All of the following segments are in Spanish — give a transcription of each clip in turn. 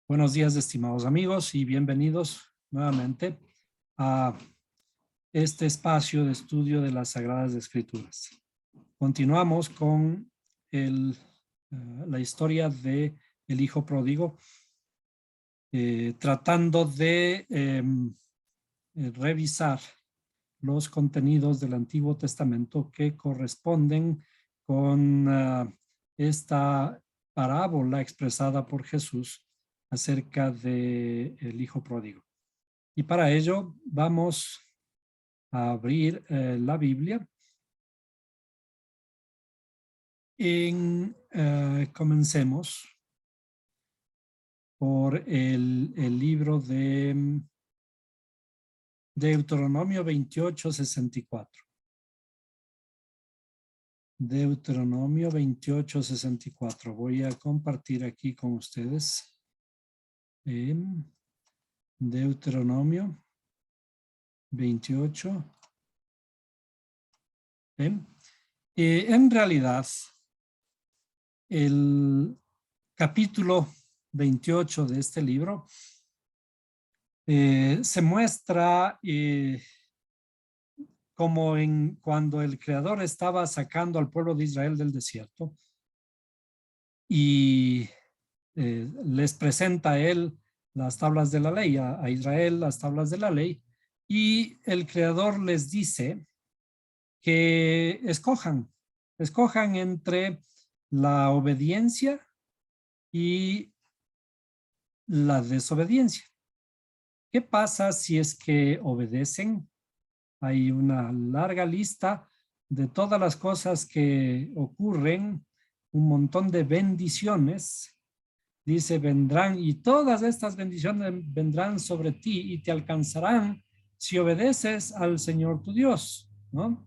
Buenos días, estimados amigos, y bienvenidos nuevamente a este espacio de estudio de las Sagradas Escrituras. Continuamos con la historia de el hijo pródigo, tratando de revisar los contenidos del Antiguo Testamento que corresponden con esta parábola expresada por Jesús acerca del hijo pródigo. Y para ello vamos a abrir la Biblia. Comencemos por el libro de Deuteronomio 28:64. Deuteronomio 28:64. Voy a compartir aquí con ustedes. Deuteronomio 28. En realidad, el capítulo 28 de este libro se muestra como cuando el Creador estaba sacando al pueblo de Israel del desierto y les presenta a él las tablas de la ley, a Israel las tablas de la ley, y el Creador les dice que escojan entre la obediencia y la desobediencia. ¿Qué pasa si es que obedecen? Hay una larga lista de todas las cosas que ocurren, un montón de bendiciones. Dice, vendrán, y todas estas bendiciones vendrán sobre ti y te alcanzarán si obedeces al Señor tu Dios, ¿no?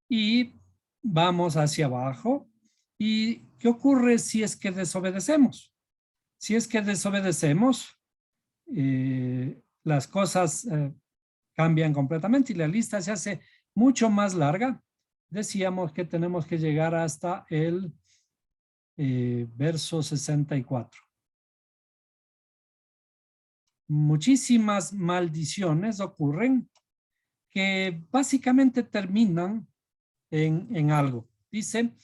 Y vamos hacia abajo. ¿Y qué ocurre si es que desobedecemos? Si es que desobedecemos, las cosas cambian completamente y la lista se hace mucho más larga. Decíamos que tenemos que llegar hasta el verso 64. Muchísimas maldiciones ocurren que básicamente terminan en algo. Dice,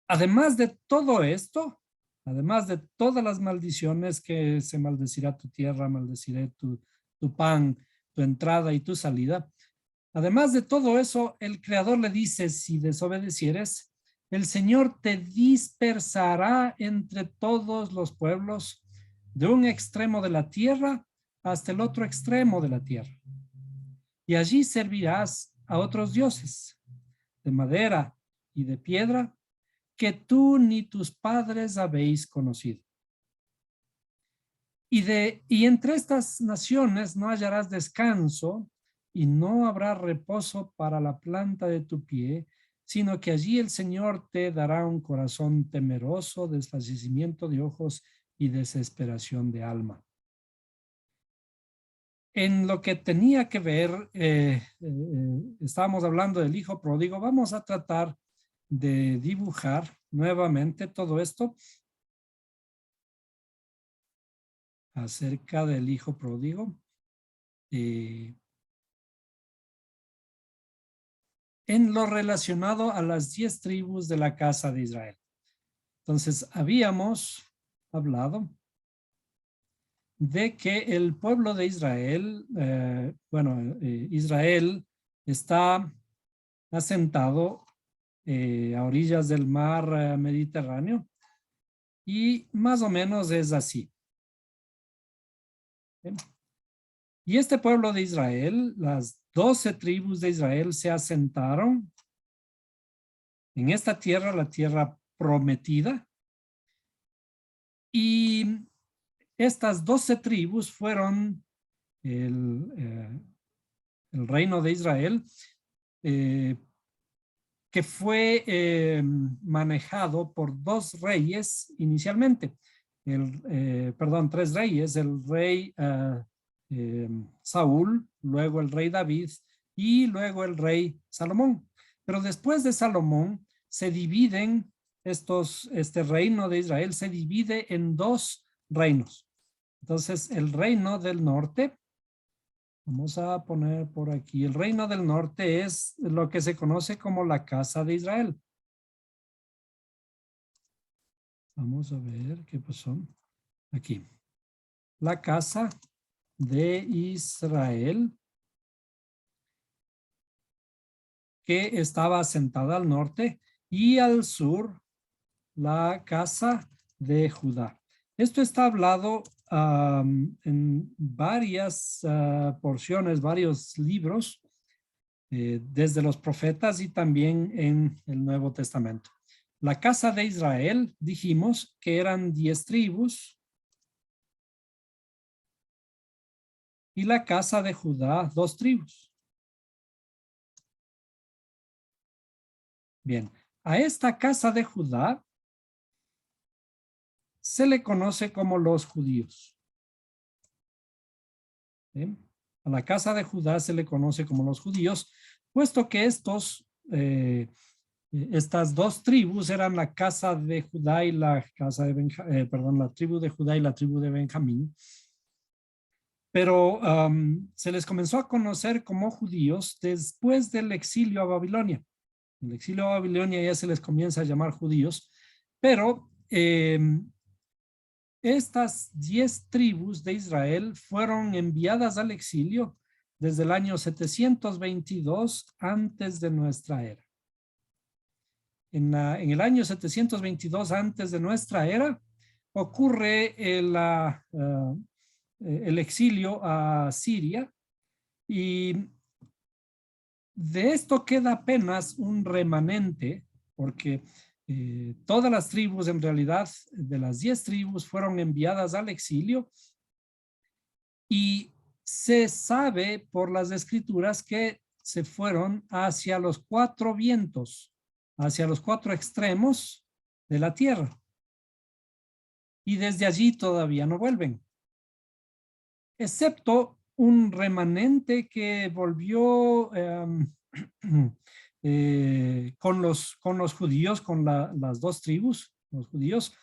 además de todo esto, además de todas las maldiciones, que se maldecirá tu tierra, maldeciré tu pan, tu entrada y tu salida. Además de todo eso, el Creador le dice, si desobedecieres, el Señor te dispersará entre todos los pueblos, de un extremo de la tierra hasta el otro extremo de la tierra. Y allí servirás a otros dioses, de madera y de piedra, que tú ni tus padres habéis conocido. Y entre estas naciones no hallarás descanso, y no habrá reposo para la planta de tu pie, sino que allí el Señor te dará un corazón temeroso, desfallecimiento de ojos y desesperación de alma. En lo que tenía que ver, estábamos hablando del hijo pródigo, vamos a tratar de dibujar nuevamente todo esto acerca del hijo pródigo. En lo relacionado a las 10 tribus de la casa de Israel. Entonces, habíamos hablado de que el pueblo de Israel, Israel está asentado a orillas del mar Mediterráneo, y más o menos es así. Y este pueblo de Israel, las 12 tribus de Israel, se asentaron en esta tierra, la tierra prometida, y estas 12 tribus fueron el reino de Israel, que fue manejado por dos reyes inicialmente. Tres reyes, el rey Saúl, luego el rey David y luego el rey Salomón. Pero después de Salomón se dividen este reino de Israel se divide en dos reinos. Entonces, el reino del norte, vamos a poner por aquí, el reino del norte es lo que se conoce como la casa de Israel. Vamos a ver qué pasó. Aquí. La casa de Israel, que estaba asentada al norte, y al sur, la casa de Judá. Esto está hablado en varias porciones, varios libros, desde los profetas y también en el Nuevo Testamento. La casa de Israel, dijimos que eran 10 tribus, y la casa de Judá, 2 tribus. Bien, a esta casa de Judá se le conoce como los judíos. ¿Bien? A la casa de Judá se le conoce como los judíos, puesto que estas 2 tribus eran la casa de Judá y la casa de la tribu de Judá y la tribu de Benjamín. Pero se les comenzó a conocer como judíos después del exilio a Babilonia. En el exilio a Babilonia ya se les comienza a llamar judíos, pero estas 10 tribus de Israel fueron enviadas al exilio desde el año 722 antes de nuestra era. En el año 722 antes de nuestra era ocurre el exilio a Siria, y de esto queda apenas un remanente, porque todas las tribus, en realidad, de las 10 tribus fueron enviadas al exilio, y se sabe por las escrituras que se fueron hacia los 4 vientos, hacia los 4 extremos de la tierra. Y desde allí todavía no vuelven, excepto un remanente que volvió con los judíos, con las 2 tribus, los judíos.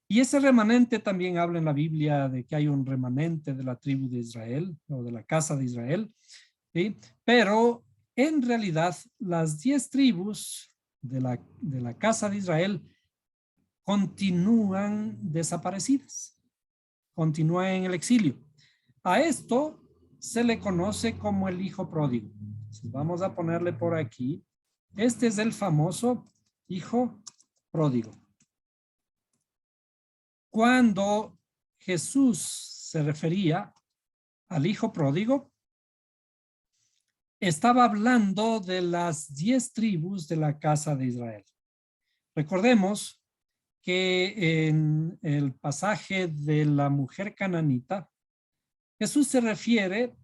Y ese remanente también habla en la Biblia de que hay un remanente de la tribu de Israel o de la casa de Israel, ¿sí? Pero en realidad las 10 tribus de la casa de Israel continúan desaparecidas, continúan en el exilio. A esto se le conoce como el hijo pródigo. Entonces vamos a ponerle por aquí. Este es el famoso hijo pródigo. Cuando Jesús se refería al hijo pródigo, estaba hablando de las 10 tribus de la casa de Israel. Recordemos que en el pasaje de la mujer cananita, Jesús se refiere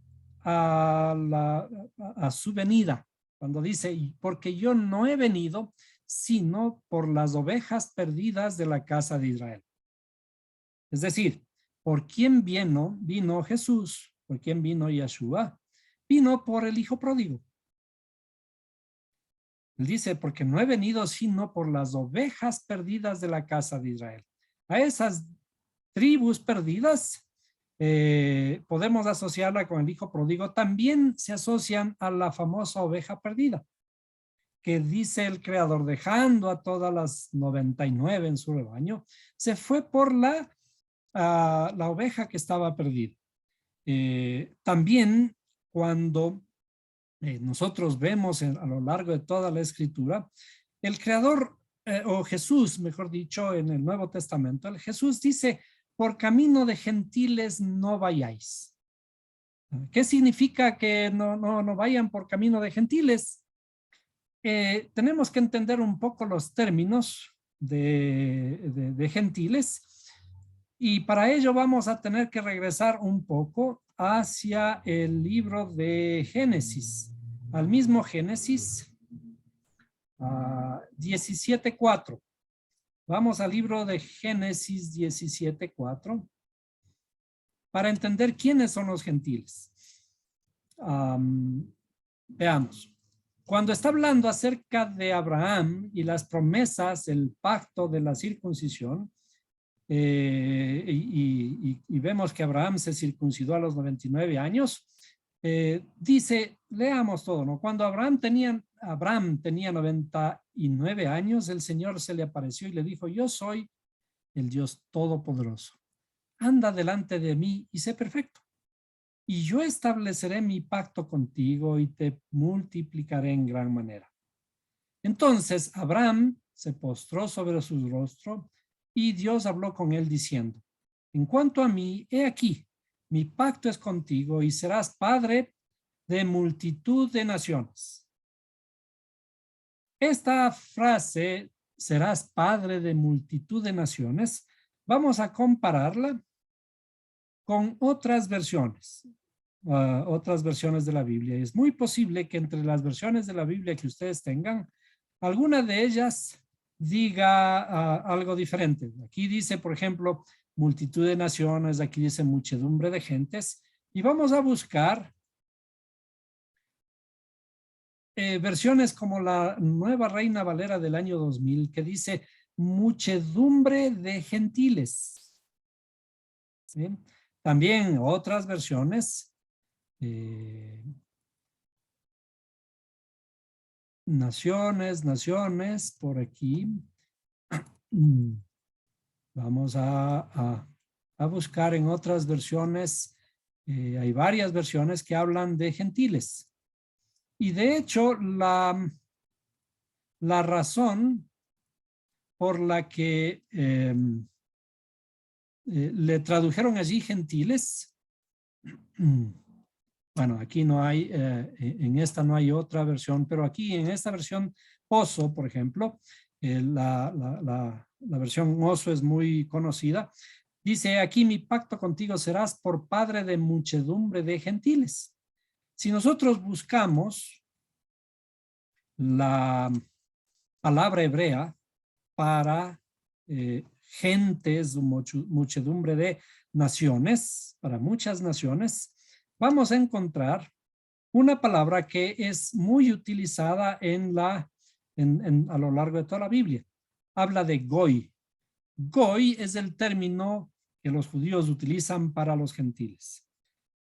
a su venida, cuando dice, porque yo no he venido, sino por las ovejas perdidas de la casa de Israel. Es decir, ¿por quién vino Jesús? ¿Por quién vino Yeshua? Vino por el hijo pródigo. Él dice, porque no he venido sino por las ovejas perdidas de la casa de Israel. A esas tribus perdidas podemos asociarla con el hijo pródigo. También se asocian a la famosa oveja perdida, que dice el creador, dejando a todas las 99 en su rebaño, se fue por la oveja que estaba perdida. También cuando nosotros vemos a lo largo de toda la escritura, el creador, o Jesús, mejor dicho, en el Nuevo Testamento, Jesús dice, por camino de gentiles no vayáis. ¿Qué significa que no vayan por camino de gentiles? Tenemos que entender un poco los términos de gentiles, y para ello vamos a tener que regresar un poco hacia el libro de Génesis, al mismo Génesis 17:4. Vamos al libro de Génesis 17:4 para entender quiénes son los gentiles. Veamos. Cuando está hablando acerca de Abraham y las promesas, el pacto de la circuncisión, y vemos que Abraham se circuncidó a los 99 años, dice, leamos todo, ¿no? Cuando Abraham tenía 99 años, el Señor se le apareció y le dijo, yo soy el Dios Todopoderoso. Anda delante de mí y sé perfecto. Y yo estableceré mi pacto contigo y te multiplicaré en gran manera. Entonces Abraham se postró sobre su rostro y Dios habló con él diciendo, en cuanto a mí, he aquí, mi pacto es contigo y serás padre de multitud de naciones. Esta frase, serás padre de multitud de naciones, vamos a compararla con otras versiones de la Biblia. Es muy posible que entre las versiones de la Biblia que ustedes tengan, alguna de ellas diga algo diferente. Aquí dice, por ejemplo, multitud de naciones, aquí dice muchedumbre de gentes, y vamos a buscar versiones como la Nueva Reina Valera del año 2000, que dice muchedumbre de gentiles. ¿Sí? También otras versiones, naciones, por aquí. Vamos a buscar en otras versiones, hay varias versiones que hablan de gentiles. Y de hecho, la razón por la que le tradujeron allí gentiles, bueno, aquí no hay, en esta no hay otra versión, pero aquí en esta versión Oso, por ejemplo, la versión Oso es muy conocida. Dice, aquí mi pacto contigo serás por padre de muchedumbre de gentiles. Si nosotros buscamos la palabra hebrea para gentes, muchedumbre de naciones, para muchas naciones, vamos a encontrar una palabra que es muy utilizada a lo largo de toda la Biblia. Habla de goy. Goy es el término que los judíos utilizan para los gentiles.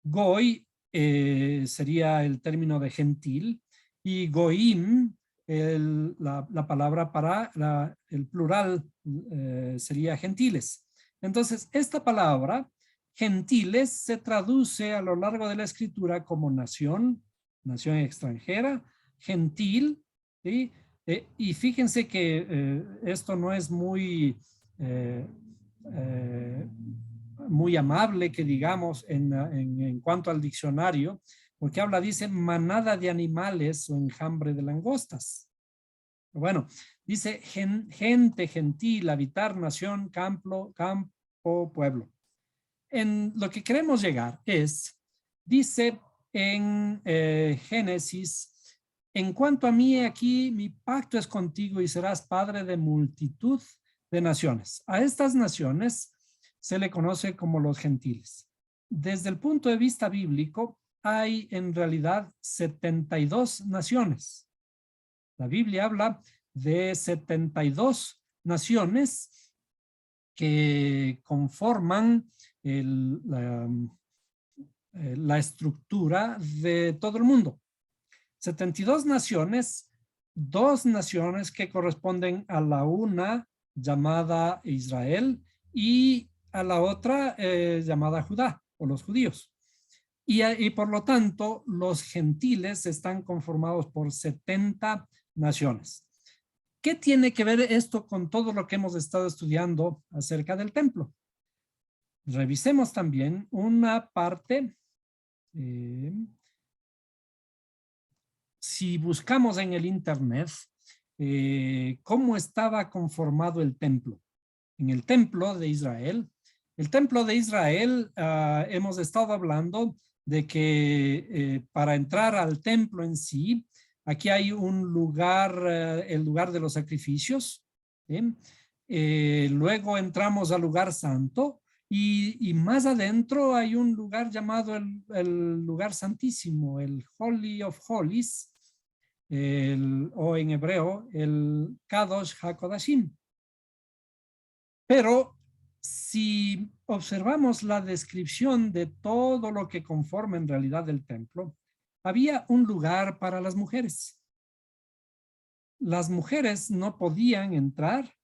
Goy sería el término de gentil y goim, la palabra para el plural sería gentiles. Entonces, esta palabra, gentiles, se traduce a lo largo de la escritura como nación extranjera, gentil, ¿sí? Y fíjense que esto no es muy amable, que digamos, en cuanto al diccionario, porque dice manada de animales o enjambre de langostas. Bueno, dice gente, gentil, habitar, nación, campo, pueblo. En lo que queremos llegar dice en Génesis, en cuanto a mí, aquí mi pacto es contigo y serás padre de multitud de naciones. A estas naciones se le conoce como los gentiles. Desde el punto de vista bíblico, hay en realidad 72 naciones. La Biblia habla de 72 naciones que conforman la estructura de todo el mundo. 72 naciones, 2 naciones que corresponden a la una llamada Israel y a la otra llamada Judá o los judíos. Y por lo tanto, los gentiles están conformados por 70 naciones. ¿Qué tiene que ver esto con todo lo que hemos estado estudiando acerca del templo? Revisemos también una parte. Si buscamos en el internet cómo estaba conformado el templo. En el templo de Israel, hemos estado hablando de que para entrar al templo en sí, aquí hay un lugar, el lugar de los sacrificios. Luego entramos al lugar santo y más adentro hay un lugar llamado el lugar santísimo, el Holy of Holies, o en hebreo, el Kadosh HaKodashim. Pero si observamos la descripción de todo lo que conforma en realidad el templo, había un lugar para las mujeres. Las mujeres no podían entrar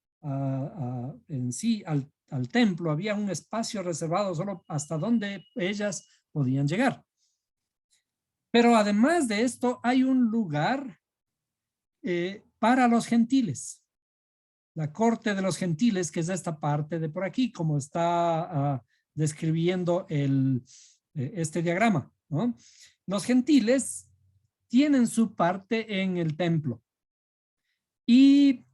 en sí al templo, había un espacio reservado solo hasta donde ellas podían llegar. Pero además de esto, hay un lugar para los gentiles. La corte de los gentiles, que es esta parte de por aquí, como está describiendo este diagrama, ¿no? Los gentiles tienen su parte en el templo. Y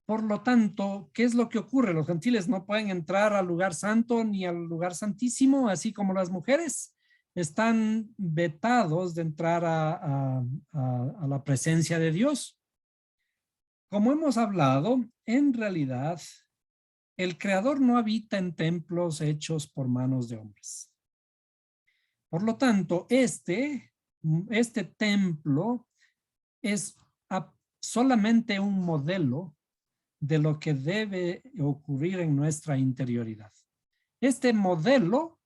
por lo tanto, ¿qué es lo que ocurre? Los gentiles no pueden entrar al lugar santo ni al lugar santísimo, así como las mujeres están vetados de entrar a la presencia de Dios. Como hemos hablado, en realidad, el Creador no habita en templos hechos por manos de hombres. Por lo tanto, este templo es solamente un modelo de lo que debe ocurrir en nuestra interioridad. Este modelo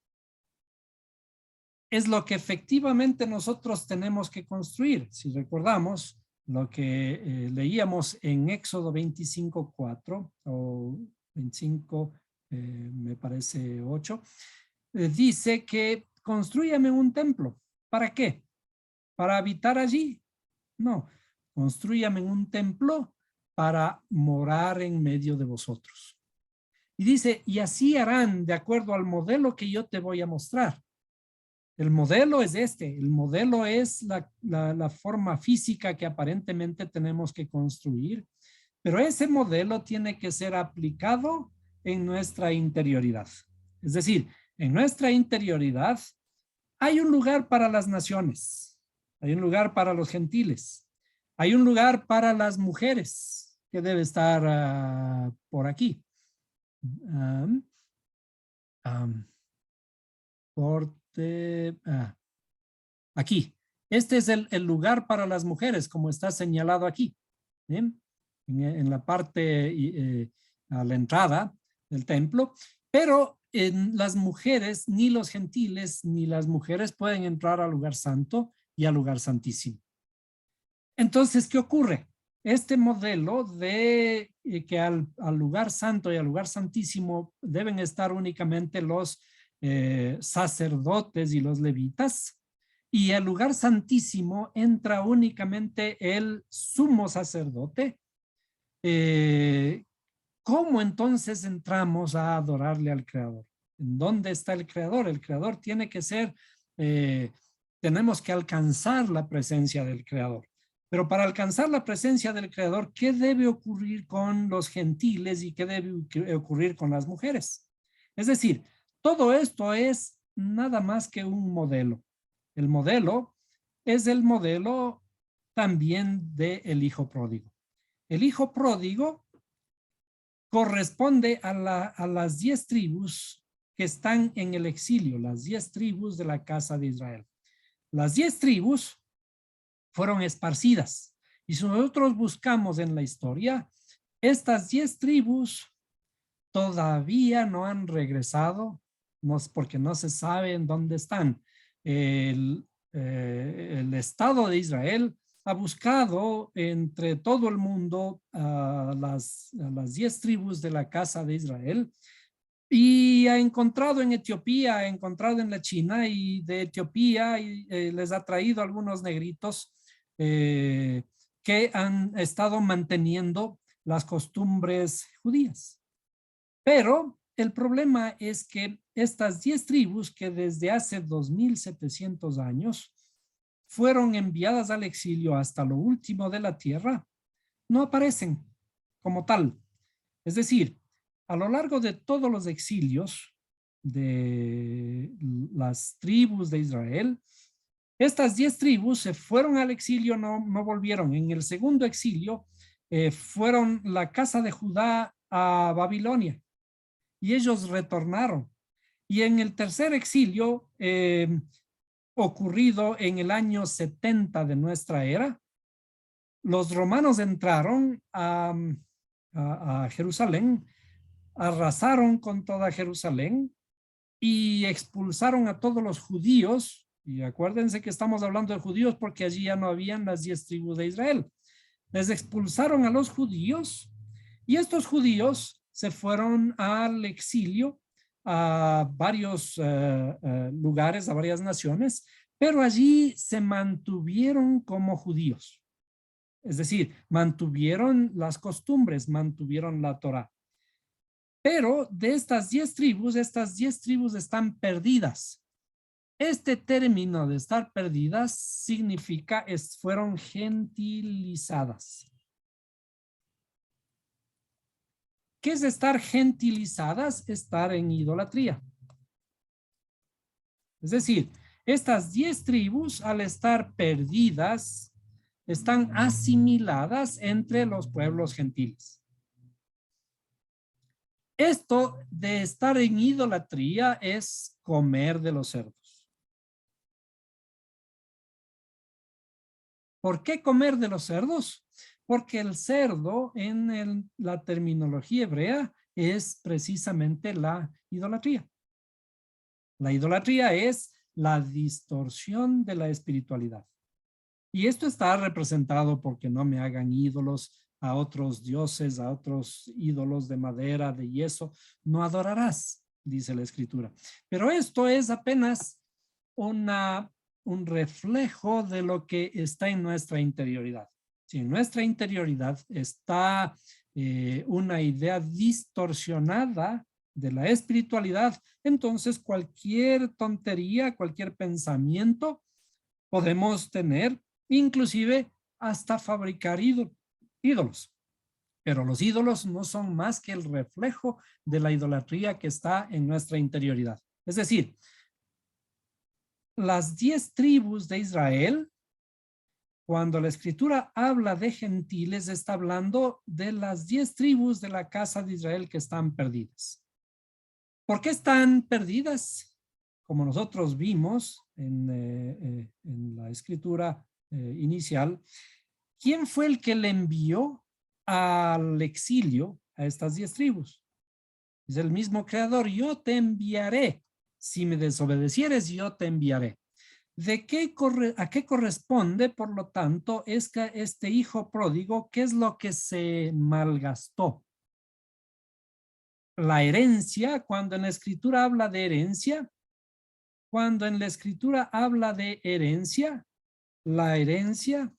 es lo que efectivamente nosotros tenemos que construir. Si recordamos lo que leíamos en Éxodo 25:4 o 25, me parece 8, dice que construyame un templo. ¿Para qué? ¿Para habitar allí? No, construyame un templo para morar en medio de vosotros. Y dice, y así harán de acuerdo al modelo que yo te voy a mostrar. El modelo es el modelo es la forma física que aparentemente tenemos que construir, pero ese modelo tiene que ser aplicado en nuestra interioridad. Es decir, en nuestra interioridad hay un lugar para las naciones, hay un lugar para los gentiles, hay un lugar para las mujeres que debe estar por aquí. Aquí. Este es el lugar para las mujeres, como está señalado aquí. ¿Bien? En la parte a la entrada del templo, pero en las mujeres, ni los gentiles, ni las mujeres pueden entrar al lugar santo y al lugar santísimo. Entonces, ¿qué ocurre? Este modelo de que al lugar santo y al lugar santísimo deben estar únicamente los sacerdotes y los levitas, y al lugar santísimo entra únicamente el sumo sacerdote. ¿Cómo entonces entramos a adorarle al Creador? ¿En dónde está el Creador? El Creador tiene que ser, tenemos que alcanzar la presencia del Creador. Pero para alcanzar la presencia del Creador, ¿qué debe ocurrir con los gentiles y qué debe ocurrir con las mujeres? Es decir, todo esto es nada más que un modelo. El modelo es el modelo también del hijo pródigo. El hijo pródigo corresponde a las 10 tribus que están en el exilio, las 10 tribus de la casa de Israel. Las 10 tribus fueron esparcidas. Y si nosotros buscamos en la historia, estas 10 tribus todavía no han regresado, porque no se sabe en dónde están. El Estado de Israel ha buscado entre todo el mundo a las 10 tribus de la casa de Israel y ha encontrado en Etiopía, ha encontrado en la China, y de Etiopía les ha traído algunos negritos que han estado manteniendo las costumbres judías. Pero el problema es que estas 10 tribus que desde hace 2700 años fueron enviadas al exilio hasta lo último de la tierra, no aparecen como tal. Es decir, a lo largo de todos los exilios de las tribus de Israel, estas 10 tribus se fueron al exilio, no volvieron. En el segundo exilio fueron la casa de Judá a Babilonia y ellos retornaron. Y en el tercer exilio, ocurrido en el año 70 de nuestra era, los romanos entraron a Jerusalén arrasaron con toda Jerusalén y expulsaron a todos los judíos. Y acuérdense que estamos hablando de judíos porque allí ya no habían las 10 tribus de Israel. Les expulsaron a los judíos y estos judíos se fueron al exilio a varios lugares, a varias naciones, pero allí se mantuvieron como judíos. Es decir, mantuvieron las costumbres, mantuvieron la Torá. Pero de estas 10 tribus están perdidas. Este término de estar perdidas significa fueron gentilizadas. ¿Qué es estar gentilizadas? Estar en idolatría. Es decir, estas 10 tribus, al estar perdidas, están asimiladas entre los pueblos gentiles. Esto de estar en idolatría es comer de los cerdos. ¿Por qué comer de los cerdos? Porque el cerdo en la terminología hebrea es precisamente la idolatría. La idolatría es la distorsión de la espiritualidad. Y esto está representado porque no me hagan ídolos a otros dioses, a otros ídolos de madera, de yeso. No adorarás, dice la escritura. Pero esto es apenas un reflejo de lo que está en nuestra interioridad. Si en nuestra interioridad está una idea distorsionada de la espiritualidad, entonces cualquier tontería, cualquier pensamiento podemos tener, inclusive hasta fabricar ídolos. Pero los ídolos no son más que el reflejo de la idolatría que está en nuestra interioridad. Es decir, las 10 tribus de Israel, cuando la escritura habla de gentiles, está hablando de las 10 tribus de la casa de Israel que están perdidas. ¿Por qué están perdidas? Como nosotros vimos en la escritura inicial, ¿quién fue el que le envió al exilio a estas 10 tribus? Es el mismo creador. Yo te enviaré. Si me desobedecieres, yo te enviaré. ¿A qué corresponde, por lo tanto, es que este hijo pródigo? ¿Qué es lo que se malgastó? La herencia. Cuando en la escritura habla de herencia, la herencia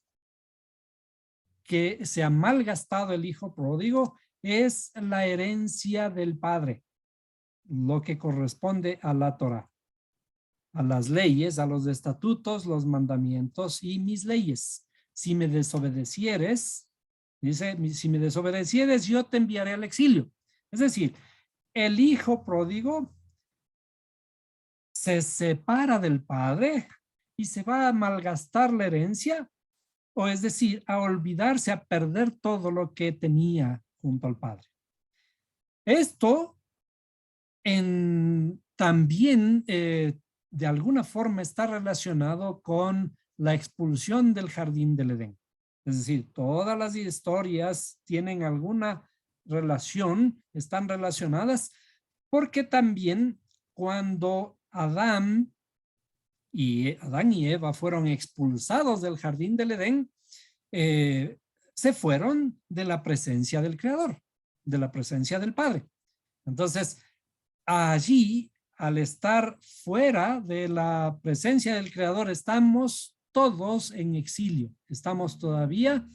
que se ha malgastado el hijo pródigo es la herencia del padre, lo que corresponde a la Torá, a las leyes, a los estatutos, los mandamientos y mis leyes. Si me desobedecieres, dice, si me desobedecieres, yo te enviaré al exilio. Es decir, el hijo pródigo se separa del padre y se va a malgastar la herencia, o es decir, a olvidarse, a perder todo lo que tenía junto al padre. Esto también de alguna forma está relacionado con la expulsión del jardín del Edén. Es decir, todas las historias tienen alguna relación, están relacionadas, porque también cuando Adán y Eva fueron expulsados del jardín del Edén, se fueron de la presencia del Creador, de la presencia del Padre. Entonces, allí, al estar fuera de la presencia del Creador, estamos todos en exilio. Estamos todavía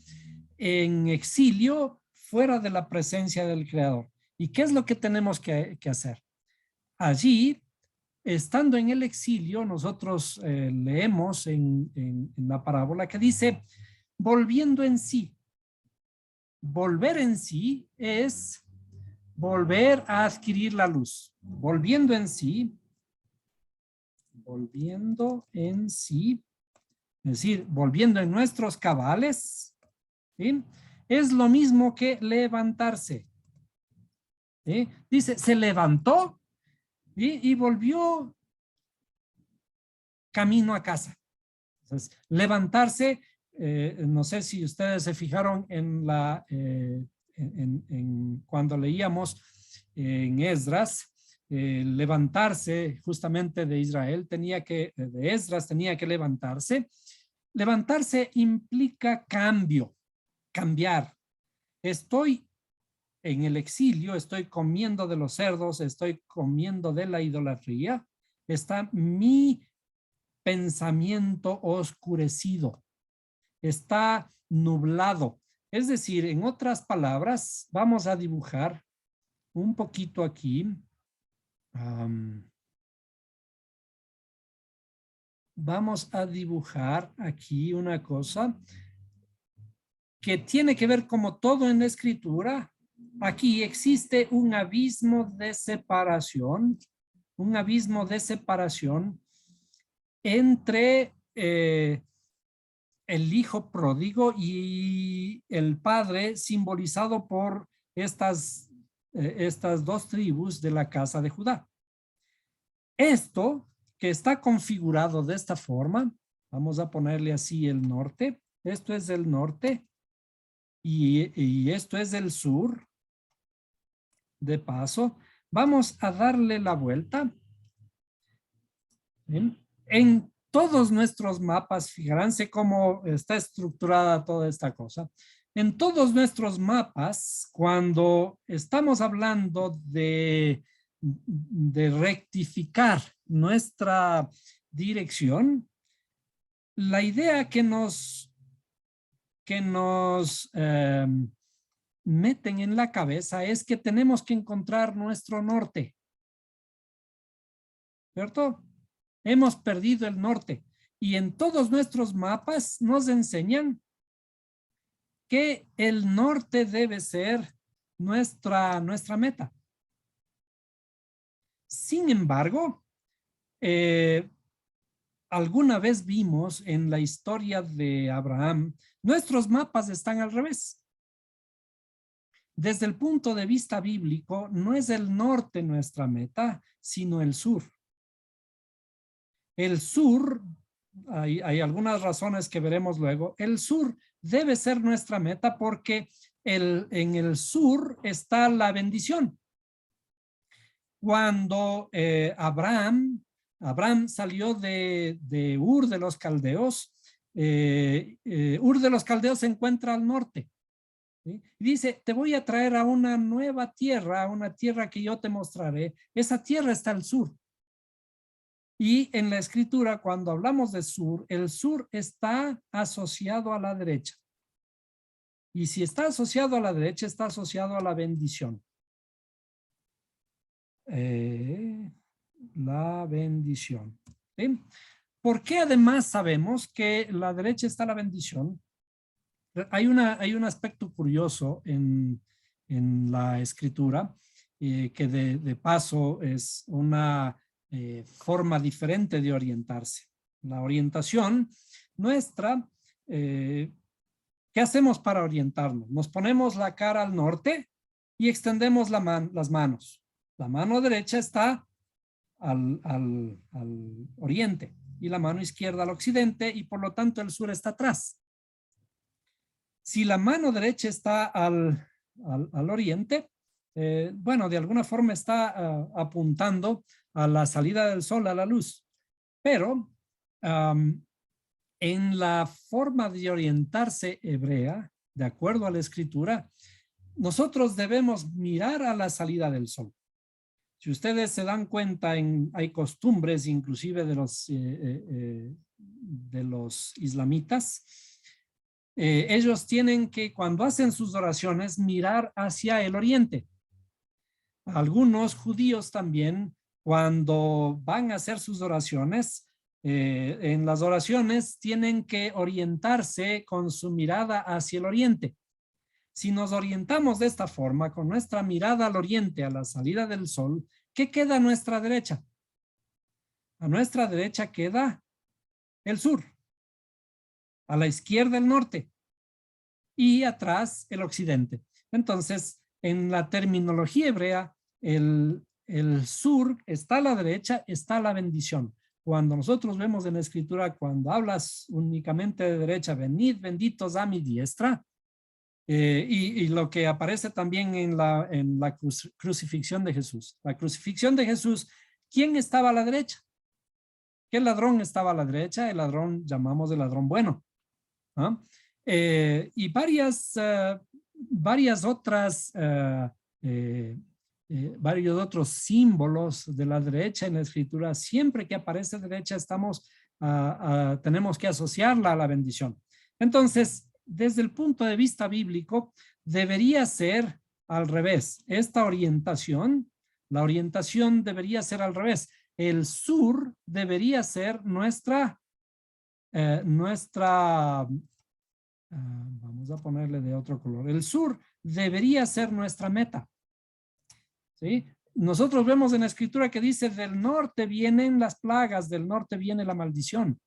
en exilio fuera de la presencia del Creador. ¿Y qué es lo que tenemos que hacer? Allí, estando en el exilio, nosotros leemos en la parábola que dice, volviendo en sí. Volver en sí es volver a adquirir la luz. Volviendo en sí, es decir, volviendo en nuestros cabales, ¿sí? Es lo mismo que levantarse. ¿Sí? Dice, se levantó y volvió camino a casa. Entonces, levantarse, no sé si ustedes se fijaron en cuando leíamos en Esdras, levantarse justamente de Esdras tenía que levantarse. Levantarse implica cambio, cambiar. Estoy en el exilio, estoy comiendo de los cerdos, estoy comiendo de la idolatría. Está mi pensamiento oscurecido, está nublado. Es decir, en otras palabras, vamos a dibujar un poquito aquí. Vamos a dibujar aquí una cosa que tiene que ver, como todo en la escritura. Aquí existe un abismo de separación, entre el hijo pródigo y el padre, simbolizado por estas dos tribus de la casa de Judá. Esto que está configurado de esta forma, vamos a ponerle así el norte, esto es el norte y esto es el sur. De paso, vamos a darle la vuelta. ¿Bien? En todos nuestros mapas, fíjense cómo está estructurada toda esta cosa. En todos nuestros mapas, cuando estamos hablando de rectificar nuestra dirección, la idea que nos meten en la cabeza es que tenemos que encontrar nuestro norte, ¿cierto? Hemos perdido el norte y en todos nuestros mapas nos enseñan que el norte debe ser nuestra meta. Sin embargo, alguna vez vimos en la historia de Abraham, nuestros mapas están al revés. Desde el punto de vista bíblico, no es el norte nuestra meta, sino el sur. El sur, hay algunas razones que veremos luego, el sur debe ser nuestra meta porque en el sur está la bendición. Cuando Abraham salió de Ur de los Caldeos, Ur de los Caldeos se encuentra al norte. ¿Sí? Dice, te voy a traer a una nueva tierra, a una tierra que yo te mostraré. Esa tierra está al sur. Y en la escritura, cuando hablamos de sur, el sur está asociado a la derecha. Y si está asociado a la derecha, está asociado a la bendición. La bendición. ¿Sí? ¿Por qué además sabemos que la derecha está la bendición? Hay un aspecto curioso en la escritura que de paso es una forma diferente de orientarse. La orientación nuestra, ¿qué hacemos para orientarnos? Nos ponemos la cara al norte y extendemos las manos. La mano derecha está al oriente y la mano izquierda al occidente y por lo tanto el sur está atrás. Si la mano derecha está al oriente, bueno, de alguna forma está apuntando a la salida del sol, a la luz. Pero en la forma de orientarse hebrea, de acuerdo a la escritura, nosotros debemos mirar a la salida del sol. Si ustedes se dan cuenta, hay costumbres inclusive de los islamitas. Ellos tienen que, cuando hacen sus oraciones, mirar hacia el oriente. Algunos judíos también, cuando van a hacer sus oraciones, en las oraciones tienen que orientarse con su mirada hacia el oriente. Si nos orientamos de esta forma, con nuestra mirada al oriente, a la salida del sol, ¿qué queda a nuestra derecha? A nuestra derecha queda el sur. A la izquierda el norte. Y atrás el occidente. Entonces, en la terminología hebrea, el sur está a la derecha, está la bendición. Cuando nosotros vemos en la escritura, cuando hablas únicamente de derecha, venid benditos a mi diestra, Y lo que aparece también en la crucifixión de Jesús. La crucifixión de Jesús, ¿quién estaba a la derecha? ¿Qué ladrón estaba a la derecha? El ladrón, llamamos el ladrón bueno. ¿Ah? Y varias otras, varios otros símbolos de la derecha en la escritura. Siempre que aparece derecha tenemos que asociarla a la bendición. Entonces, desde el punto de vista bíblico, debería ser al revés. Esta orientación, la orientación debería ser al revés. El sur debería ser nuestra, vamos a ponerle de otro color. El sur debería ser nuestra meta. ¿Sí? Nosotros vemos en la escritura que dice, del norte vienen las plagas, del norte viene la maldición.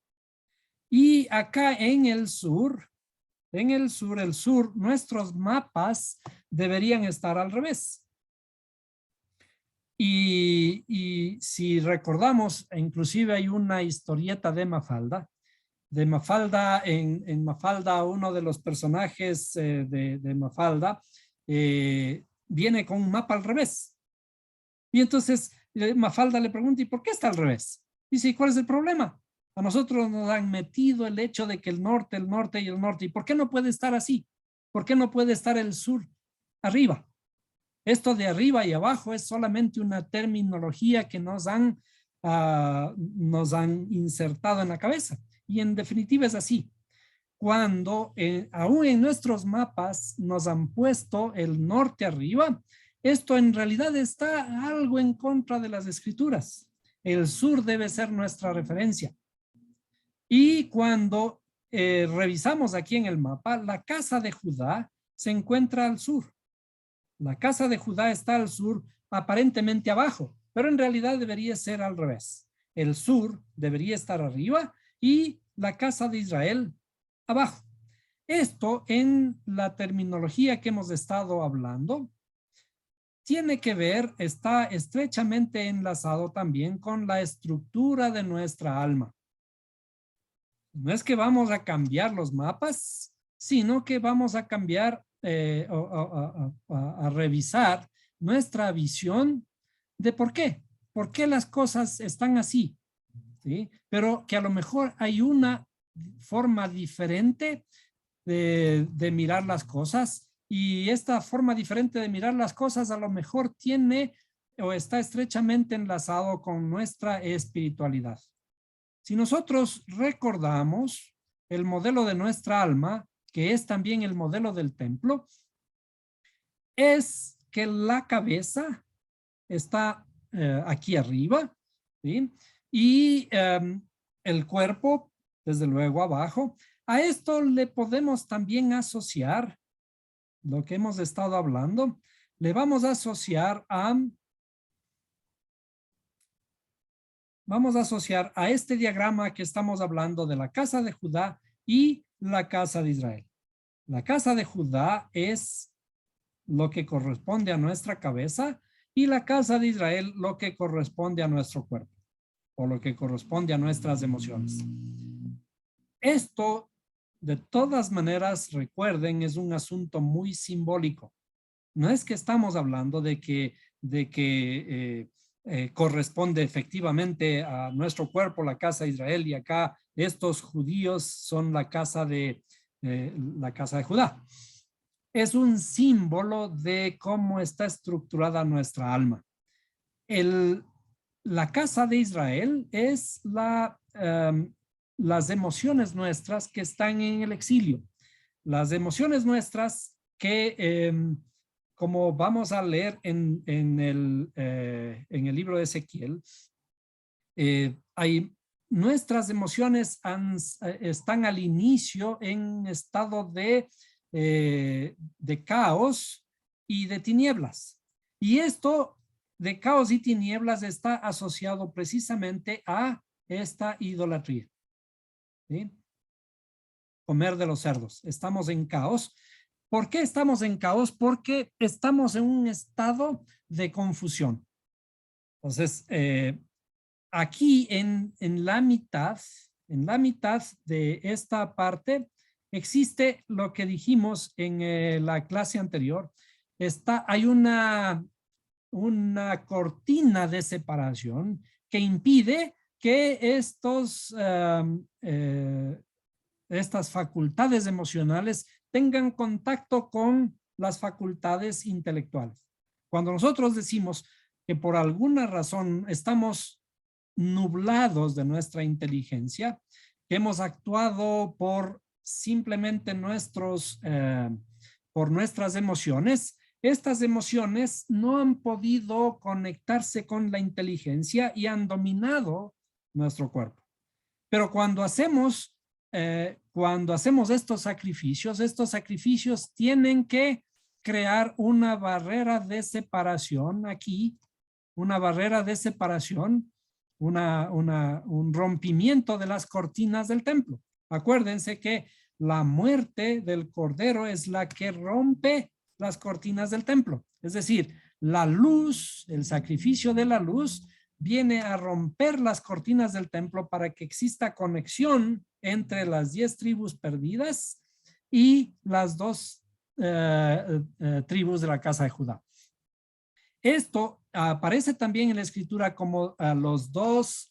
Y acá en el sur, nuestros mapas deberían estar al revés. Y si recordamos, inclusive hay una historieta de Mafalda. En Mafalda, uno de los personajes de Mafalda viene con un mapa al revés. Y entonces Mafalda le pregunta, ¿y por qué está al revés? Dice, ¿y cuál es el problema? A nosotros nos han metido el hecho de que el norte y el norte. ¿Y por qué no puede estar así? ¿Por qué no puede estar el sur arriba? Esto de arriba y abajo es solamente una terminología que nos han insertado en la cabeza. Y en definitiva es así. Cuando aún en nuestros mapas nos han puesto el norte arriba, esto en realidad está algo en contra de las escrituras. El sur debe ser nuestra referencia. Y cuando revisamos aquí en el mapa, la casa de Judá se encuentra al sur. La casa de Judá está al sur, aparentemente abajo, pero en realidad debería ser al revés. El sur debería estar arriba y la casa de Israel abajo. Esto en la terminología que hemos estado hablando tiene que ver, está estrechamente enlazado también con la estructura de nuestra alma. No es que vamos a cambiar los mapas, sino que vamos a cambiar, a revisar nuestra visión de por qué las cosas están así, ¿sí? Pero que a lo mejor hay una forma diferente de mirar las cosas, y esta forma diferente de mirar las cosas a lo mejor tiene o está estrechamente enlazado con nuestra espiritualidad. Si nosotros recordamos el modelo de nuestra alma, que es también el modelo del templo, es que la cabeza está aquí arriba, ¿sí? Y el cuerpo, desde luego, abajo. A esto le podemos también asociar lo que hemos estado hablando. Le vamos a asociar a este diagrama que estamos hablando de la casa de Judá y la casa de Israel. La casa de Judá es lo que corresponde a nuestra cabeza y la casa de Israel lo que corresponde a nuestro cuerpo o lo que corresponde a nuestras emociones. Esto, de todas maneras, recuerden, es un asunto muy simbólico. No es que estamos hablando de que corresponde efectivamente a nuestro cuerpo la casa de Israel y acá estos judíos son la casa de Judá. Es un símbolo de cómo está estructurada nuestra alma. La casa de Israel es las emociones nuestras que están en el exilio. Las emociones nuestras que, como vamos a leer en el libro de Ezequiel, nuestras emociones están al inicio en estado de caos y de tinieblas. Y esto de caos y tinieblas está asociado precisamente a esta idolatría, ¿sí? Comer de los cerdos. Estamos en caos. ¿Por qué estamos en caos? Porque estamos en un estado de confusión. Entonces, aquí en la mitad de esta parte, existe lo que dijimos en la clase anterior. Hay una cortina de separación que impide que estas facultades emocionales tengan contacto con las facultades intelectuales. Cuando nosotros decimos que por alguna razón estamos nublados de nuestra inteligencia, que hemos actuado por simplemente por nuestras emociones, estas emociones no han podido conectarse con la inteligencia y han dominado nuestro cuerpo. Pero cuando hacemos estos sacrificios tienen que crear una barrera de separación aquí, una barrera de separación, un rompimiento de las cortinas del templo. Acuérdense que la muerte del Cordero es la que rompe las cortinas del templo. Es decir, la luz, el sacrificio de la luz, viene a romper las cortinas del templo para que exista conexión entre las 10 tribus perdidas y las 2 tribus de la casa de Judá. Esto aparece también en la escritura como los dos,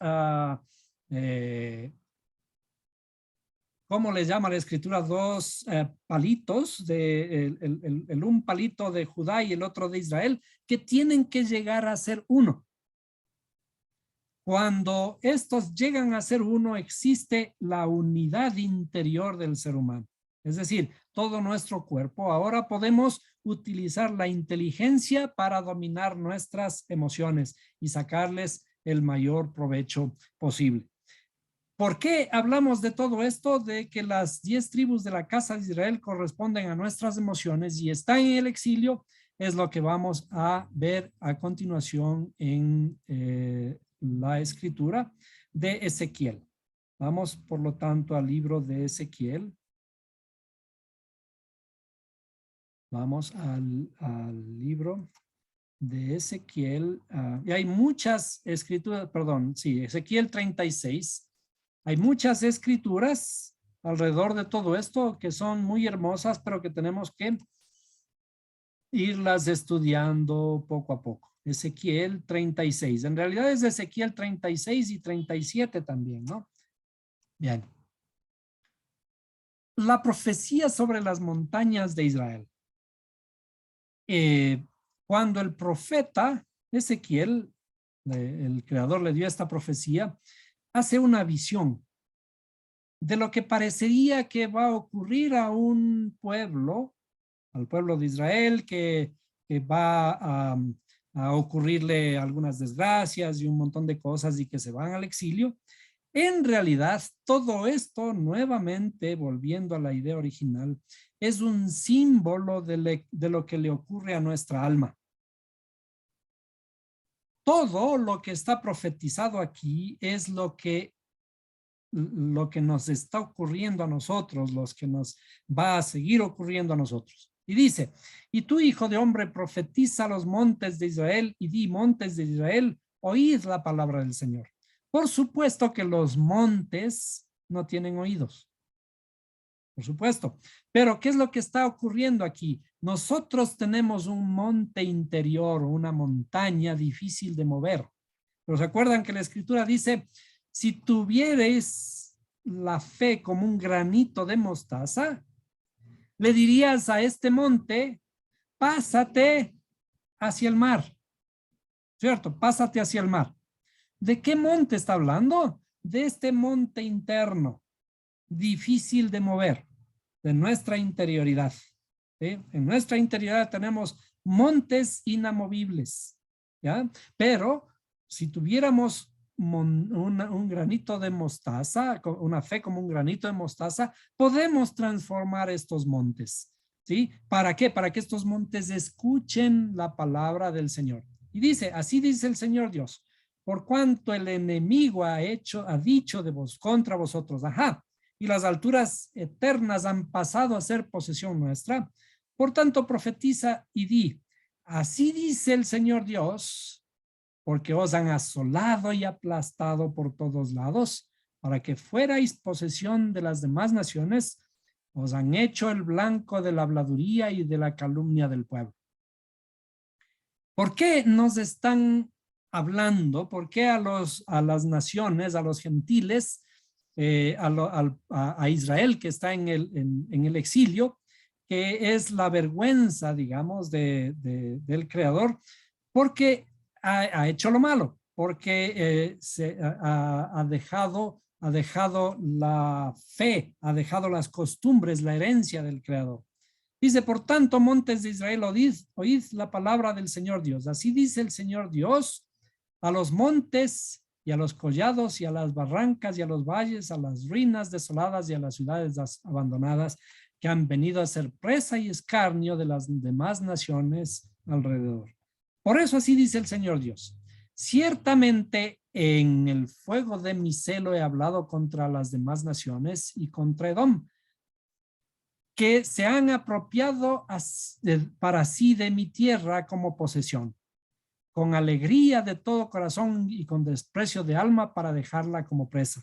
¿cómo le llama la escritura? Dos palitos, un palito de Judá y el otro de Israel, que tienen que llegar a ser uno. Cuando estos llegan a ser uno, existe la unidad interior del ser humano. Es decir, todo nuestro cuerpo. Ahora podemos utilizar la inteligencia para dominar nuestras emociones y sacarles el mayor provecho posible. ¿Por qué hablamos de todo esto? De que las 10 tribus de la casa de Israel corresponden a nuestras emociones y están en el exilio, es lo que vamos a ver a continuación en la escritura de Ezequiel. Vamos, por lo tanto, al libro de Ezequiel. Vamos al libro de Ezequiel. Y hay muchas escrituras, perdón, sí, Ezequiel 36. Hay muchas escrituras alrededor de todo esto que son muy hermosas, pero que tenemos que irlas estudiando poco a poco. Ezequiel 36. En realidad es Ezequiel 36 y 37 también, ¿no? Bien. La profecía sobre las montañas de Israel. Cuando el profeta Ezequiel, el creador le dio esta profecía, hace una visión de lo que parecería que va a ocurrir a un pueblo, al pueblo de Israel, que va a ocurrirle algunas desgracias y un montón de cosas y que se van al exilio. En realidad, todo esto, nuevamente, volviendo a la idea original, es un símbolo de lo que le ocurre a nuestra alma. Todo lo que está profetizado aquí es lo que nos está ocurriendo a nosotros, lo que nos va a seguir ocurriendo a nosotros. Y dice, y tú, hijo de hombre, profetiza a los montes de Israel y di, montes de Israel, oíd la palabra del Señor. Por supuesto que los montes no tienen oídos. Por supuesto. Pero ¿qué es lo que está ocurriendo aquí? Nosotros tenemos un monte interior, una montaña difícil de mover. Pero ¿se acuerdan que la escritura dice, si tuvieres la fe como un granito de mostaza, le dirías a este monte, pásate hacia el mar, ¿cierto? Pásate hacia el mar. ¿De qué monte está hablando? De este monte interno, difícil de mover, de nuestra interioridad. ¿Sí? En nuestra interioridad tenemos montes inamovibles, ¿ya? Pero si tuviéramos un granito de mostaza, una fe como un granito de mostaza, podemos transformar estos montes, ¿sí? ¿Para qué? Para que estos montes escuchen la palabra del Señor. Y dice, así dice el Señor Dios, por cuanto el enemigo ha dicho de vos, contra vosotros, ajá, y las alturas eternas han pasado a ser posesión nuestra, por tanto profetiza y di, así dice el Señor Dios, porque os han asolado y aplastado por todos lados, para que fuerais posesión de las demás naciones, os han hecho el blanco de la habladuría y de la calumnia del pueblo. ¿Por qué nos están hablando? ¿Por qué a las naciones, a los gentiles, a Israel que está en el exilio, que es la vergüenza, digamos, del Creador, porque ha hecho lo malo, porque ha dejado la fe, ha dejado las costumbres, la herencia del Creador? Dice, por tanto, montes de Israel, oíd la palabra del Señor Dios. Así dice el Señor Dios a los montes y a los collados y a las barrancas y a los valles, a las ruinas desoladas y a las ciudades abandonadas que han venido a ser presa y escarnio de las demás naciones alrededor. Por eso así dice el Señor Dios. Ciertamente en el fuego de mi celo he hablado contra las demás naciones y contra Edom, que se han apropiado para sí de mi tierra como posesión, con alegría de todo corazón y con desprecio de alma para dejarla como presa.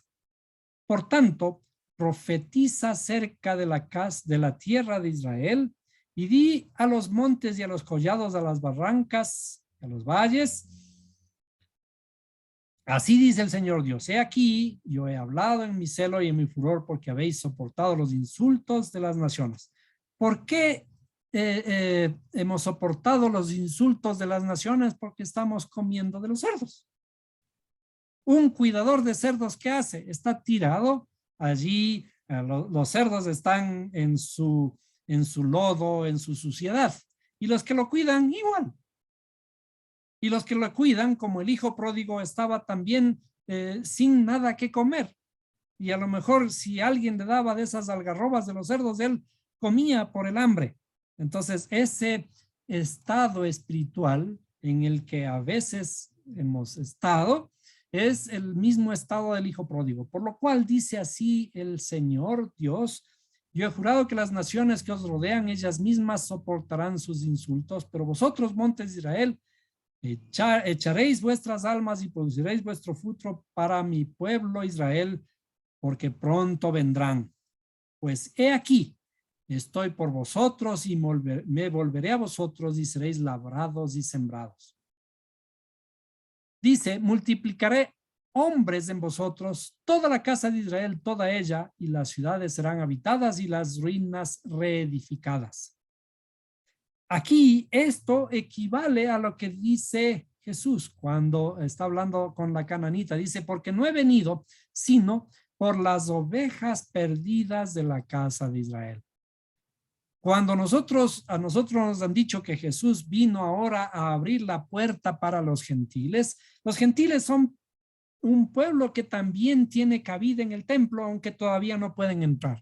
Por tanto, profetiza cerca de la tierra de Israel y di a los montes y a los collados, a las barrancas, a los valles. Así dice el Señor Dios, he aquí, yo he hablado en mi celo y en mi furor porque habéis soportado los insultos de las naciones. ¿Por qué hemos soportado los insultos de las naciones? Porque estamos comiendo de los cerdos. Un cuidador de cerdos, ¿qué hace? Está tirado allí, los cerdos están en su lodo, en su suciedad, y los que lo cuidan igual. Y los que lo cuidan, como el hijo pródigo, estaba también sin nada que comer. Y a lo mejor si alguien le daba de esas algarrobas de los cerdos, él comía por el hambre. Entonces, ese estado espiritual en el que a veces hemos estado, es el mismo estado del hijo pródigo. Por lo cual dice así el Señor Dios: yo he jurado que las naciones que os rodean, ellas mismas soportarán sus insultos, pero vosotros, montes de Israel, echaréis vuestras almas y produciréis vuestro fruto para mi pueblo Israel, porque pronto vendrán. Pues he aquí, estoy por vosotros y me volveré a vosotros y seréis labrados y sembrados. Dice, multiplicaré hombres en vosotros, toda la casa de Israel, toda ella, y las ciudades serán habitadas y las ruinas reedificadas. Aquí esto equivale a lo que dice Jesús cuando está hablando con la cananita. Dice, porque no he venido sino por las ovejas perdidas de la casa de Israel. Cuando a nosotros nos han dicho que Jesús vino ahora a abrir la puerta para los gentiles son un pueblo que también tiene cabida en el templo, aunque todavía no pueden entrar.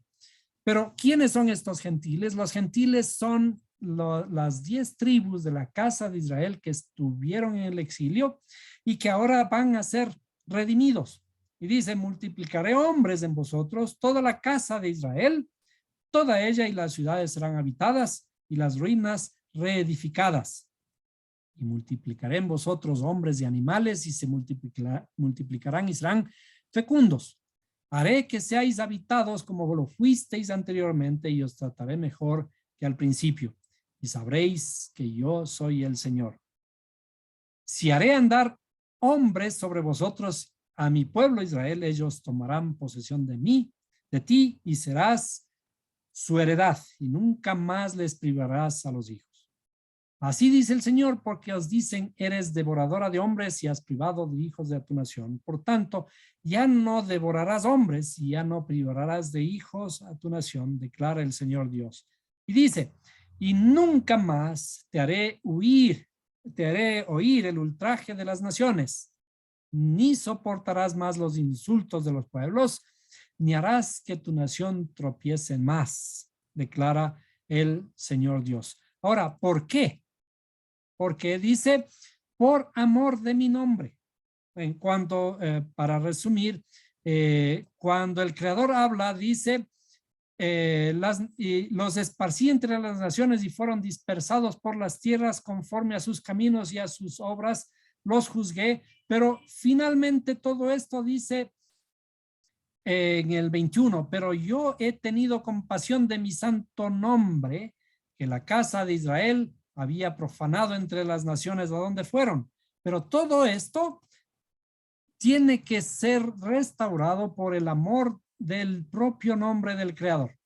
Pero ¿quiénes son estos gentiles? Los gentiles son las 10 tribus de la casa de Israel que estuvieron en el exilio y que ahora van a ser redimidos. Y dice, multiplicaré hombres en vosotros, toda la casa de Israel, toda ella, y las ciudades serán habitadas y las ruinas reedificadas. Y multiplicaré en vosotros hombres y animales y se multiplicarán y serán fecundos. Haré que seáis habitados como lo fuisteis anteriormente y os trataré mejor que al principio. Y sabréis que yo soy el Señor. Si haré andar hombres sobre vosotros, a mi pueblo Israel, ellos tomarán posesión de ti, y serás su heredad, y nunca más les privarás a los hijos. Así dice el Señor, porque os dicen, eres devoradora de hombres y has privado de hijos de tu nación. Por tanto, ya no devorarás hombres y ya no privarás de hijos a tu nación, declara el Señor Dios. Y dice, y nunca más te haré oír el ultraje de las naciones, ni soportarás más los insultos de los pueblos, ni harás que tu nación tropiece más, declara el Señor Dios. Ahora, ¿por qué? Porque dice, por amor de mi nombre. En cuanto, para resumir, cuando el Creador habla, dice, los esparcí entre las naciones y fueron dispersados por las tierras conforme a sus caminos y a sus obras, los juzgué, pero finalmente todo esto dice, en el 21, pero yo he tenido compasión de mi santo nombre, que la casa de Israel había profanado entre las naciones a donde fueron. Pero todo esto tiene que ser restaurado por el amor del propio nombre del Creador.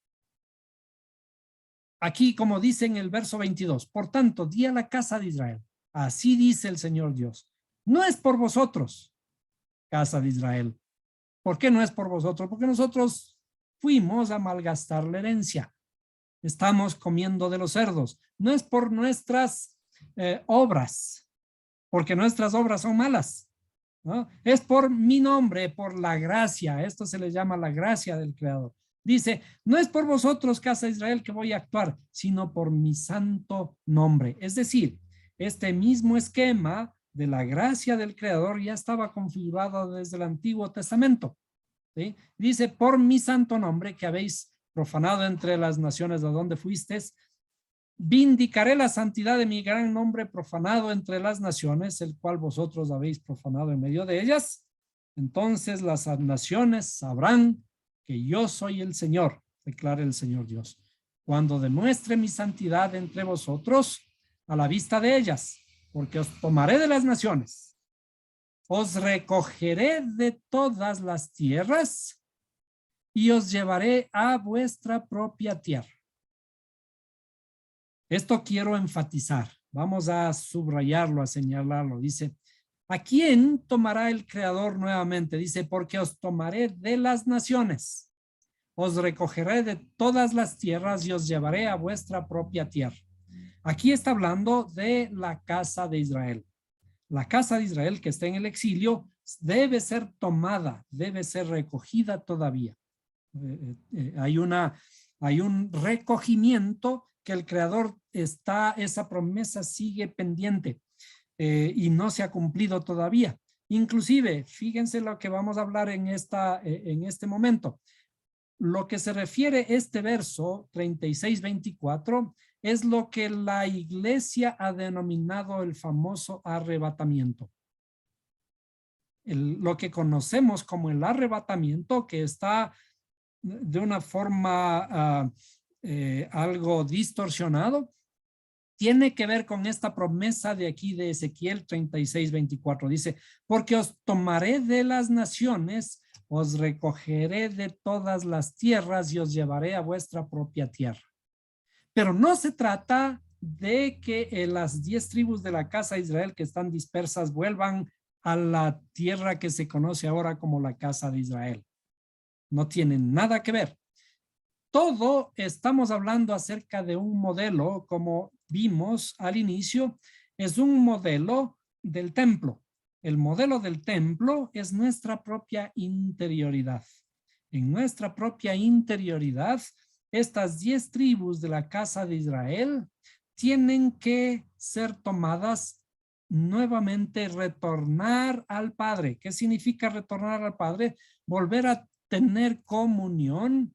Aquí, como dice en el verso 22, por tanto, di a la casa de Israel, así dice el Señor Dios, no es por vosotros, casa de Israel. ¿Por qué no es por vosotros? Porque nosotros fuimos a malgastar la herencia. Estamos comiendo de los cerdos. No es por nuestras obras, porque nuestras obras son malas, ¿no? Es por mi nombre, por la gracia. Esto se le llama la gracia del Creador. Dice, no es por vosotros, casa de Israel, que voy a actuar, sino por mi santo nombre. Es decir, este mismo esquema de la gracia del Creador ya estaba configurado desde el Antiguo Testamento, ¿sí? Dice, por mi santo nombre que habéis profanado entre las naciones de donde fuisteis, vindicaré la santidad de mi gran nombre profanado entre las naciones, el cual vosotros habéis profanado en medio de ellas. Entonces las naciones sabrán que yo soy el Señor, declara el Señor Dios, cuando demuestre mi santidad entre vosotros a la vista de ellas, porque os tomaré de las naciones, os recogeré de todas las tierras y os llevaré a vuestra propia tierra. Esto quiero enfatizar. Vamos a subrayarlo, a señalarlo. Dice, ¿a quién tomará el Creador nuevamente? Dice, porque os tomaré de las naciones, os recogeré de todas las tierras y os llevaré a vuestra propia tierra. Aquí está hablando de la casa de Israel. La casa de Israel que está en el exilio debe ser tomada, debe ser recogida todavía. Hay un recogimiento que el Creador está, esa promesa sigue pendiente y no se ha cumplido todavía. Inclusive, fíjense lo que vamos a hablar en este momento. Lo que se refiere este verso 36-24 es lo que la iglesia ha denominado el famoso arrebatamiento. Lo que conocemos como el arrebatamiento, que está de una forma algo distorsionado, tiene que ver con esta promesa de aquí de Ezequiel 36-24. Dice, porque os tomaré de las naciones, os recogeré de todas las tierras y os llevaré a vuestra propia tierra. Pero no se trata de que las 10 tribus de la casa de Israel que están dispersas vuelvan a la tierra que se conoce ahora como la casa de Israel. No tienen nada que ver. Todo estamos hablando acerca de un modelo, como vimos al inicio, es un modelo del templo. El modelo del templo es nuestra propia interioridad. En nuestra propia interioridad, estas 10 tribus de la casa de Israel tienen que ser tomadas nuevamente, retornar al Padre. ¿Qué significa retornar al Padre? Volver a tener comunión.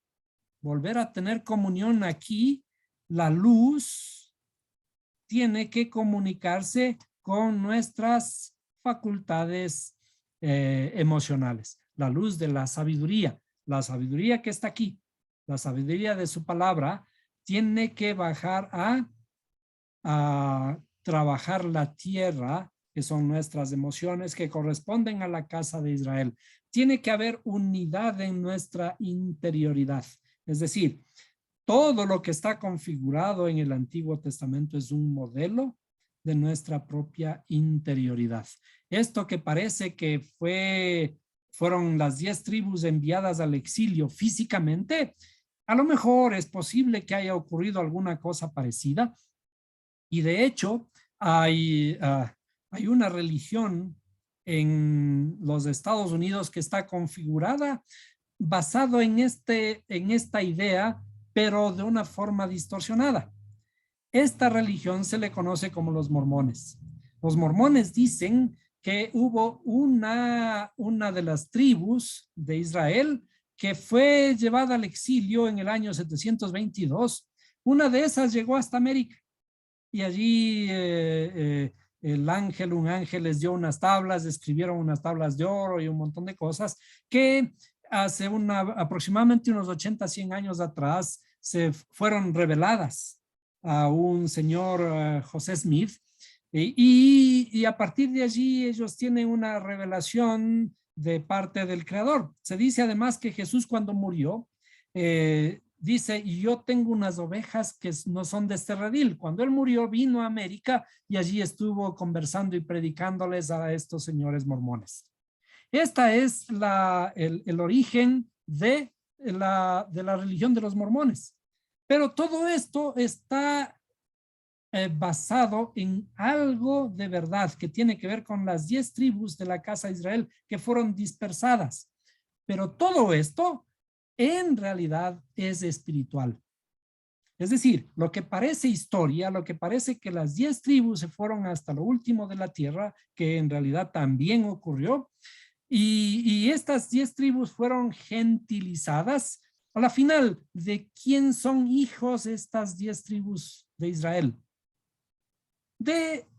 Volver a tener comunión aquí. La luz tiene que comunicarse con nuestras facultades emocionales. La luz de la sabiduría que está aquí, la sabiduría de su palabra, tiene que bajar a trabajar la tierra, que son nuestras emociones que corresponden a la casa de Israel. Tiene que haber unidad en nuestra interioridad. Es decir, todo lo que está configurado en el Antiguo Testamento es un modelo de nuestra propia interioridad. Esto que parece que fueron las 10 tribus enviadas al exilio físicamente, a lo mejor es posible que haya ocurrido alguna cosa parecida. Y de hecho, hay una religión en los Estados Unidos que está configurada basado en esta idea, pero de una forma distorsionada. Esta religión se le conoce como los mormones. Los mormones dicen que hubo una de las tribus de Israel que fue llevada al exilio en el año 722. Una de esas llegó hasta América y allí un ángel les dio unas tablas, escribieron unas tablas de oro y un montón de cosas que hace aproximadamente unos 80, 100 años atrás, se fueron reveladas a un señor José Smith, y a partir de allí ellos tienen una revelación de parte del Creador. Se dice además que Jesús cuando murió, dice, yo tengo unas ovejas que no son de este redil. Cuando él murió, vino a América y allí estuvo conversando y predicándoles a estos señores mormones. Esta es el origen de la religión de los mormones. Pero todo esto está basado en algo de verdad que tiene que ver con las 10 tribus de la casa de Israel que fueron dispersadas. Pero todo esto en realidad es espiritual. Es decir, lo que parece historia, lo que parece que las 10 tribus se fueron hasta lo último de la tierra, que en realidad también ocurrió, y estas 10 tribus fueron gentilizadas. A la final, ¿de quién son hijos estas 10 tribus de Israel?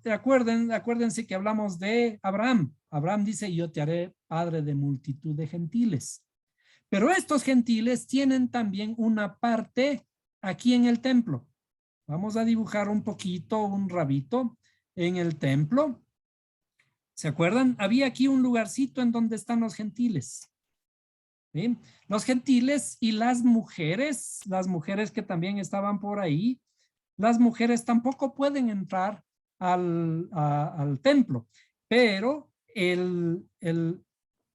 Acuérdense que hablamos de Abraham. Abraham dice, yo te haré padre de multitud de gentiles. Pero estos gentiles tienen también una parte aquí en el templo. Vamos a dibujar un poquito, un rabito en el templo. ¿Se acuerdan? Había aquí un lugarcito en donde están los gentiles. ¿Sí? Los gentiles y las mujeres que también estaban por ahí, las mujeres tampoco pueden entrar al templo, pero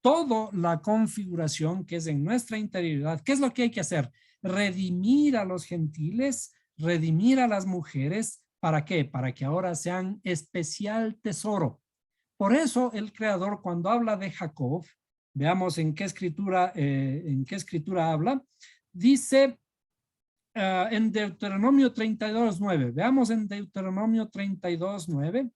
toda la configuración que es en nuestra interioridad, ¿qué es lo que hay que hacer? Redimir a los gentiles, redimir a las mujeres, ¿para qué? Para que ahora sean especial tesoro. Por eso el Creador, cuando habla de Jacob, veamos en qué escritura habla, dice en Deuteronomio 32:9. Veamos en Deuteronomio 32:9.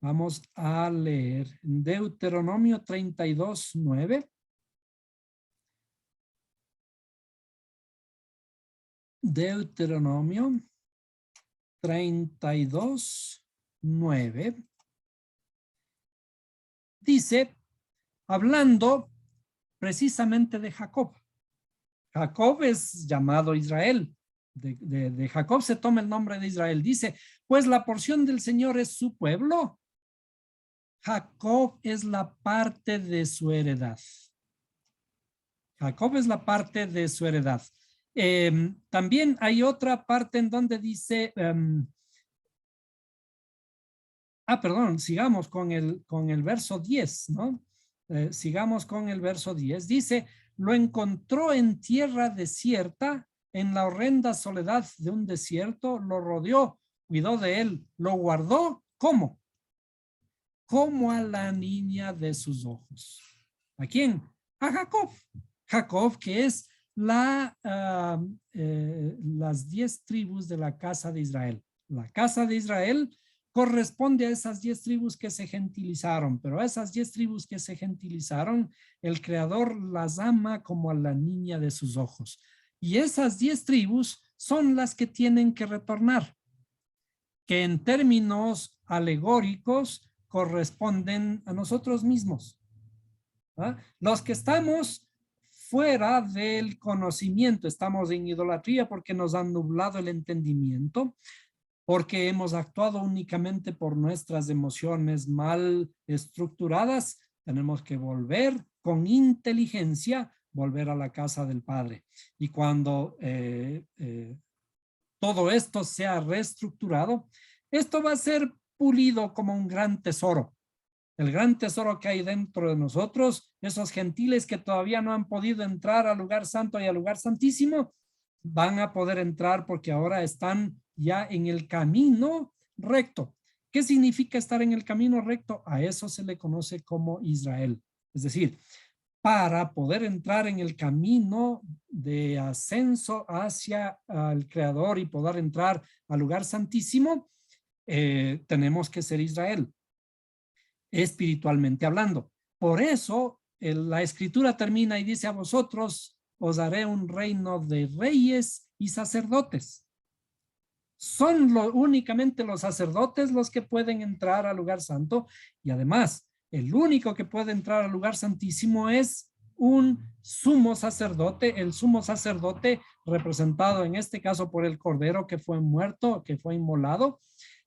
Vamos a leer en Deuteronomio 32:9. Deuteronomio 32:9. Dice, hablando precisamente de Jacob. Jacob es llamado Israel. De Jacob se toma el nombre de Israel. Dice, pues la porción del Señor es su pueblo. Jacob es la parte de su heredad. Jacob es la parte de su heredad. También hay otra parte en donde dice, perdón, sigamos con el verso 10, ¿no? Sigamos con el verso 10. Dice, lo encontró en tierra desierta, en la horrenda soledad de un desierto, lo rodeó, cuidó de él, lo guardó. ¿Cómo? Como a la niña de sus ojos. ¿A quién? A Jacob. Jacob, que es las 10 tribus de la casa de Israel. La casa de Israel corresponde a esas 10 tribus que se gentilizaron, pero a esas 10 tribus que se gentilizaron, el Creador las ama como a la niña de sus ojos. Y esas 10 tribus son las que tienen que retornar, que en términos alegóricos corresponden a nosotros mismos. ¿Ah? Los que estamos fuera del conocimiento, estamos en idolatría porque nos han nublado el entendimiento, porque hemos actuado únicamente por nuestras emociones mal estructuradas. Tenemos que volver con inteligencia, volver a la casa del Padre. Y cuando todo esto sea reestructurado, esto va a ser pulido como un gran tesoro. El gran tesoro que hay dentro de nosotros, esos gentiles que todavía no han podido entrar al lugar santo y al lugar santísimo, van a poder entrar porque ahora están ya en el camino recto. ¿Qué significa estar en el camino recto? A eso se le conoce como Israel. Es decir, para poder entrar en el camino de ascenso hacia el Creador y poder entrar al lugar santísimo, tenemos que ser Israel, espiritualmente hablando. Por eso la escritura termina y dice, a vosotros os haré un reino de reyes y sacerdotes. Son únicamente los sacerdotes los que pueden entrar al lugar santo, y además el único que puede entrar al lugar santísimo es un sumo sacerdote, el sumo sacerdote representado en este caso por el cordero que fue muerto, que fue inmolado,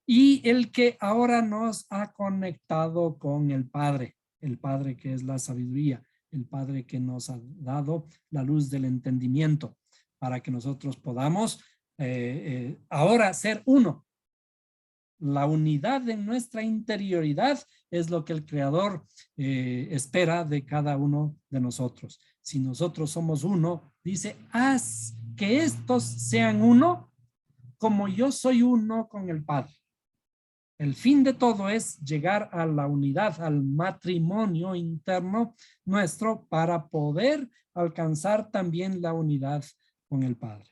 y el que ahora nos ha conectado con el Padre que es la sabiduría, el Padre que nos ha dado la luz del entendimiento para que nosotros podamos ahora ser uno. La unidad en nuestra interioridad es lo que el Creador espera de cada uno de nosotros. Si nosotros somos uno, dice, haz que estos sean uno como yo soy uno con el Padre. El fin de todo es llegar a la unidad, al matrimonio interno nuestro para poder alcanzar también la unidad con el Padre.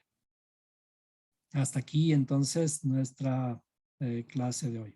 Hasta aquí entonces nuestra clase de hoy.